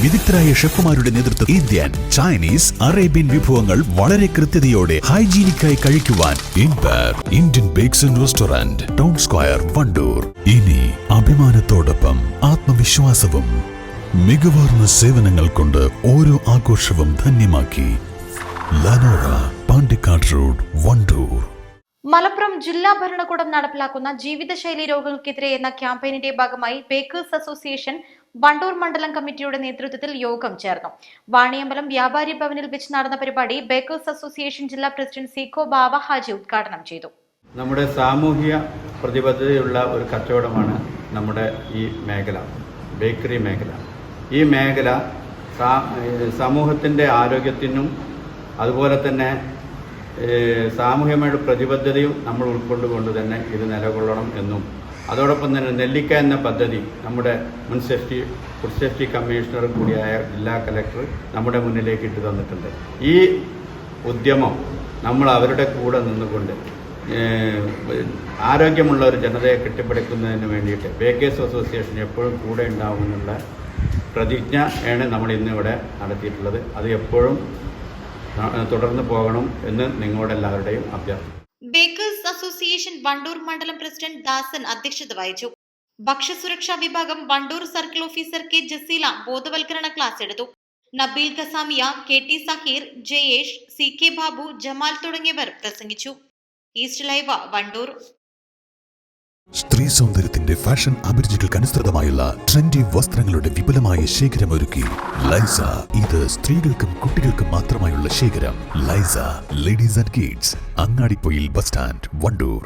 വിദഗ്ധരായ ഷെഫുമാരുടെ നേതൃത്വത്തിൽ Indian, Chinese, Arabian വിഭവങ്ങൾ വളരെ കൃത്യതയോടെ ഹൈജീനിക്കായി കഴിക്കുവാൻ Indian bakes and restaurant, town square, Wandoor. ഇനി അഭിമാനത്തോടൊപ്പം ആത്മവിശ്വാസവും. മികവാർന്ന സേവനങ്ങൾ കൊണ്ട് ഓരോ ആഘോഷവും ധന്യമാക്കി. ലനോറ, പാണ്ടിക്കാട് റോഡ്, വണ്ടൂർ. മലപ്പുറം ജില്ലാ ഭരണകൂടം നടപ്പിലാക്കുന്ന ജീവിതശൈലി രോഗങ്ങൾക്കെതിരെ എന്ന ക്യാമ്പയിനിന്റെ ഭാഗമായി ബേക്കേഴ്സ് അസോസിയേഷൻ വണ്ടൂർ മണ്ഡലം കമ്മിറ്റിയുടെ നേതൃത്വത്തിൽ യോഗം ചേർന്നു. വാണിയമ്പലം വ്യാപാരി ഭവനിൽ വെച്ച് നടന്ന പരിപാടി ബേക്കേഴ്സ് അസോസിയേഷൻ ജില്ലാ പ്രസിഡന്റ് സീക്കോ ബാവ ഹാജി ഉദ്ഘാടനം ചെയ്തു. നമ്മുടെ സാമൂഹിക പ്രതിബദ്ധതയുള്ള ഒരു കച്ചവടമാണ് നമ്മുടെ ഈ മേഖല, ബേക്കറി മേഖല. ഈ മേഖല സമൂഹത്തിൻ്റെ ആരോഗ്യത്തിനും അതുപോലെ തന്നെ സാമൂഹികമായിട്ട് പ്രതിബദ്ധതയും നമ്മൾ ഉൾക്കൊണ്ടുകൊണ്ട് തന്നെ ഇത് നിലകൊള്ളണം എന്നും, അതോടൊപ്പം തന്നെ നെല്ലിക്ക എന്ന പദ്ധതി നമ്മുടെ ഫുഡ് സേഫ്റ്റി കമ്മീഷണർ കൂടിയായ ജില്ലാ കലക്ടർ നമ്മുടെ മുന്നിലേക്ക് ഇട്ട് തന്നിട്ടുണ്ട്. ഈ ഉദ്യമം നമ്മൾ അവരുടെ കൂടെ നിന്നുകൊണ്ട് ആരോഗ്യമുള്ള ഒരു ജനതയെ കെട്ടിപ്പടുക്കുന്നതിന് വേണ്ടിയിട്ട് ബേക്കേഴ്സ് അസോസിയേഷൻ എപ്പോഴും കൂടെ ഉണ്ടാവുമെന്നുള്ള പ്രതിജ്ഞ ആണ് നമ്മൾ ഇന്നിവിടെ നടത്തിയിട്ടുള്ളത്. അത് എപ്പോഴും തുടർന്ന് പോകണം എന്ന് നിങ്ങളുടെ എല്ലാവരുടെയും അഭ്യർത്ഥന. ബേക്കേഴ്സ് അസോസിയേഷൻ വണ്ടൂർ മണ്ഡലം പ്രസിഡന്റ് ദാസൻ അധ്യക്ഷത വഹിച്ചു. ഭക്ഷ്യസുരക്ഷാ വിഭാഗം Wandoor circle officer K Jaseela ബോധവൽക്കരണ ക്ലാസ് എടുത്തു. Nabeel Khasamiya, K T Saheer, Jayesh, C K Babu, Jamal തുടങ്ങിയവർ പ്രസംഗിച്ചു. East live, Wandoor. സ്ത്രീ സൗന്ദര്യത്തിന്റെ ഫാഷൻ അഭിരുചികൾക്കനുസൃതമായുള്ള ട്രെൻഡി വസ്ത്രങ്ങളുടെ വിപുലമായ ശേഖരമൊരുക്കി ലൈസ. ഇത് സ്ത്രീകൾക്കും കുട്ടികൾക്കും മാത്രമായുള്ള ശേഖരം. ലൈസ ladies and kids, Angadipoyil bus stand, Wandoor.